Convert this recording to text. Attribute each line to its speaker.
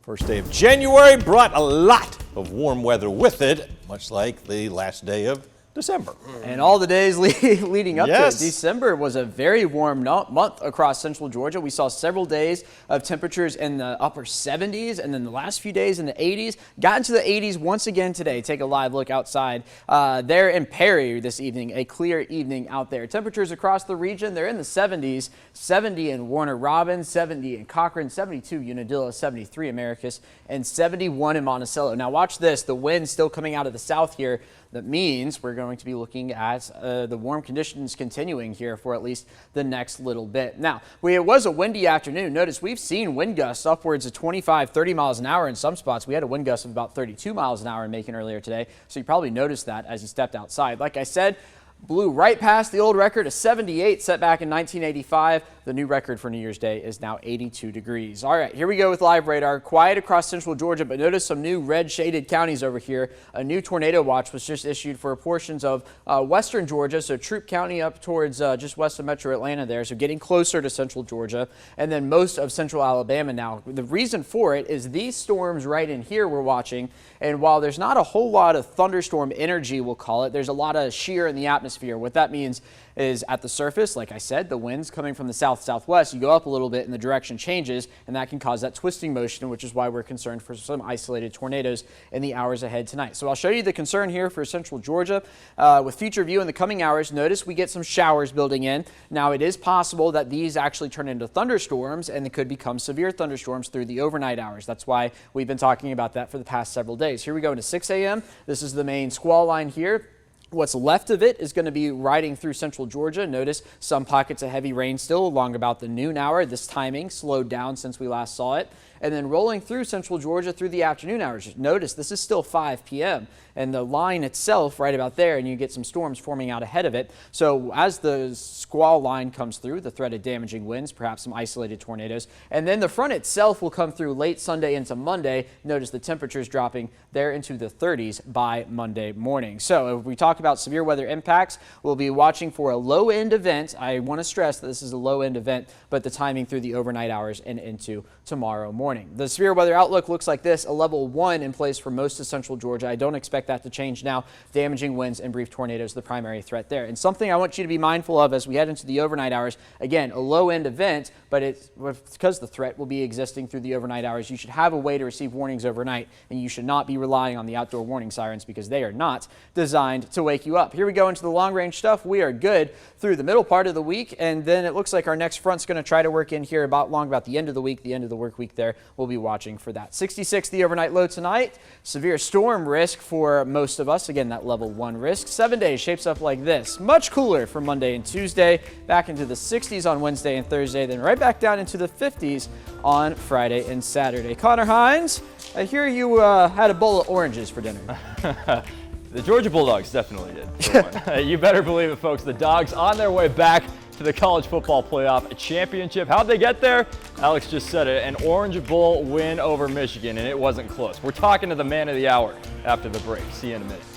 Speaker 1: First day of January brought a lot of warm weather with it, much like the last day of December.
Speaker 2: And all the days leading up to it.
Speaker 1: Yes.
Speaker 2: December was a very warm month across central Georgia. We saw several days of temperatures in the upper 70s, and then the last few days in the 80s. Got into the 80s once again today. Take a live look outside there in Perry this evening. A clear evening out there. Temperatures across the region, they're in the 70s. 70 in Warner Robins, 70 in Cochran, 72 Unadilla, 73 Americus, and 71 in Monticello. Now watch this. The wind still coming out of the south here. That means we're going to be looking at the warm conditions continuing here for at least the next little bit. Now, it was a windy afternoon. Notice we've seen wind gusts upwards of 25, 30 miles an hour in some spots. We had a wind gust of about 32 miles an hour in Macon earlier today, so you probably noticed that as you stepped outside. Like I said, blew right past the old record of 78 set back in 1985. The new record for New Year's Day is now 82 degrees. All right, here we go with live radar. Quiet across central Georgia, but notice some new red shaded counties over here. A new tornado watch was just issued for portions of western Georgia, so Troup County up towards just west of Metro Atlanta there, so getting closer to central Georgia, and then most of central Alabama now. The reason for it is these storms right in here we're watching, and while there's not a whole lot of thunderstorm energy, we'll call it, there's a lot of shear in the atmosphere. What that means is at the surface, like I said, the winds coming from the south-southwest, you go up a little bit and the direction changes, and that can cause that twisting motion, which is why we're concerned for some isolated tornadoes in the hours ahead tonight. So I'll show you the concern here for central Georgia. With future view in the coming hours, notice we get some showers building in. Now it is possible that these actually turn into thunderstorms, and they could become severe thunderstorms through the overnight hours. That's why we've been talking about that for the past several days. Here we go into 6 a.m. This is the main squall line here. What's left of it is going to be riding through central Georgia. Notice some pockets of heavy rain still along about the noon hour. This timing slowed down since we last saw it. And then rolling through central Georgia through the afternoon hours. Notice this is still 5 p.m. and the line itself right about there, and you get some storms forming out ahead of it. So as the squall line comes through, the threat of damaging winds, perhaps some isolated tornadoes, and then the front itself will come through late Sunday into Monday. Notice the temperatures dropping there into the 30s by Monday morning. So if we talk about severe weather impacts, we'll be watching for a low-end event. I want to stress that this is a low-end event, but the timing through the overnight hours and into tomorrow morning. The severe weather outlook looks like this, a level 1 in place for most of central Georgia. I don't expect that to change now. Damaging winds and brief tornadoes, the primary threat there. And something I want you to be mindful of as we head into the overnight hours, again, a low-end event, but it's because the threat will be existing through the overnight hours. You should have a way to receive warnings overnight, and you should not be relying on the outdoor warning sirens because they are not designed to wake you up. Here we go into the long-range stuff. We are good through the middle part of the week, and then it looks like our next front's going to try to work in here about the end of the week, the end of the work week there. We'll be watching for that. 66 the overnight low tonight. Severe storm risk for most of us. Again, that level 1 risk. 7 days shapes up like this. Much cooler for Monday and Tuesday. Back into the 60s on Wednesday and Thursday. Then right back down into the 50s on Friday and Saturday. Connor Hines, I hear you had a bowl of oranges for dinner.
Speaker 3: The Georgia Bulldogs definitely did. For one. You better believe it, folks. The Dogs on their way back to the college football playoff championship. How'd they get there? Alex just said it, an Orange Bowl win over Michigan, and it wasn't close. We're talking to the man of the hour after the break. See you in a minute.